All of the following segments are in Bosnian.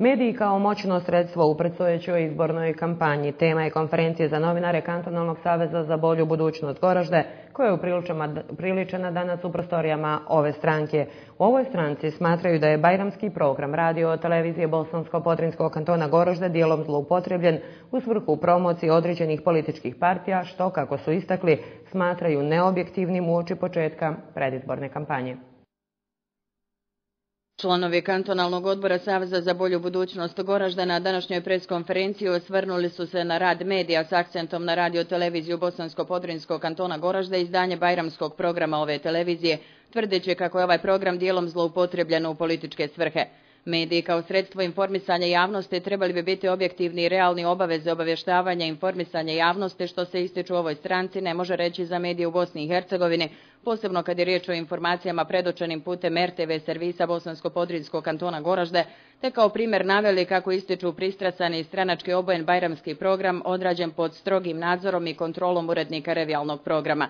Mediji kao moćno sredstvo u predstojećoj izbornoj kampanji. Tema je konferencije za novinare Kantonalnog saveza za bolju budućnost Goražde, koja je upriličena danas u prostorijama ove stranke. U ovoj stranci smatraju da je bajramski program radio televizije Bosansko-Podrinjskog kantona Goražde dijelom zloupotrebljen u svrhu promocije određenih političkih partija, što, kako su istakli, smatraju neobjektivnim uoči početka predizborne kampanje. Članovi Kantonalnog odbora Saveza za bolju budućnost Goražda na današnjoj preskonferenciji osvrnuli su se na rad medija s akcentom na radio televiziju Bosansko-Podrinjskog kantona Goražda i izdanje bajramskog programa ove televizije, tvrdeći kako je ovaj program dijelom zloupotrebljen u političke svrhe. Mediji kao sredstvo informisanja javnosti trebali bi biti objektivni i realni. Obaveze obavještavanja i informisanja javnosti, što se ističu u ovoj stranci, ne može reći za medije u Bosni i Hercegovini, posebno kad je riječ o informacijama predočenim putem RTV servisa Bosansko-Podrinjskog kantona Goražde, te kao primjer naveli kako ističu pristrasani i stranački obojen bajramski program odrađen pod strogim nadzorom i kontrolom urednika revijalnog programa.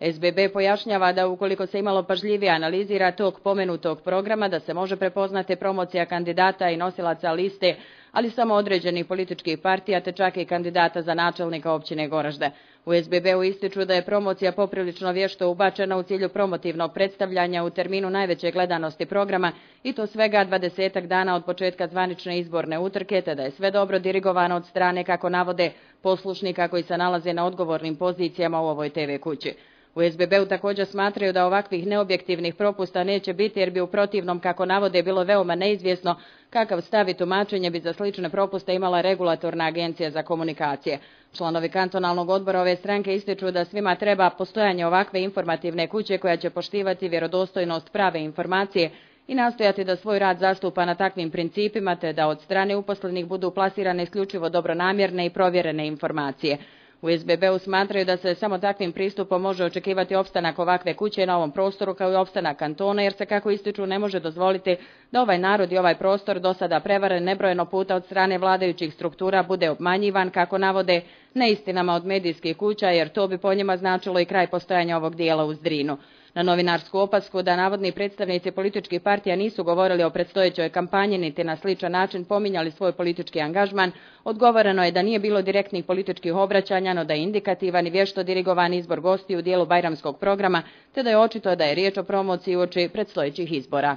SBB pojašnjava da ukoliko se imalo pažljivije analizira tog pomenutog programa, da se može prepoznati promocija kandidata i nosilaca liste, ali samo određenih političkih partija, te čak i kandidata za načelnika općine Goražde. U SBB-u ističu da je promocija poprilično vješto ubačena u cilju promotivnog predstavljanja u terminu najveće gledanosti programa, i to svega 20 dana od početka zvanične izborne utrke, te da je sve dobro dirigovano od strane, kako navode, poslušnika koji se nalaze na odgovornim pozicijama u ovoj TV kući. U SBB-u također smatraju da ovakvih neobjektivnih propusta neće biti, jer bi u protivnom, kako navode, bilo veoma neizvjesno kakav stav i tumačenje bi za slične propuste imala Regulatorna agencija za komunikacije. Članovi Kantonalnog odbora ove stranke ističu da svima treba postojanje ovakve informativne kuće koja će poštivati vjerodostojnost prave informacije i nastojati da svoj rad zastupa na takvim principima, te da od strane uposlenih budu plasirane isključivo dobronamjerne i provjerene informacije. U SBB-u smatraju da se samo takvim pristupom može očekivati opstanak ovakve kuće na ovom prostoru, kao i opstanak kantona, jer se, kako ističu, ne može dozvoliti da ovaj narod i ovaj prostor, do sada prevaren nebrojeno puta od strane vladajućih struktura, bude obmanjivan, kako navode, neistinama od medijskih kuća, jer to bi po njima značilo i kraj postojanja ovog dijela uz Drinu. Na novinarsku opasku da navodni predstavnici političkih partija nisu govorili o predstojećoj kampanji niti na sličan način pominjali svoj politički angažman, odgovoreno je da nije bilo direktnih političkih obraćanja, no da je indikativan i vješto dirigovan izbor gostiju u dijelu bajramskog programa, te da je očito da je riječ o promociji uoči predstojećih izbora.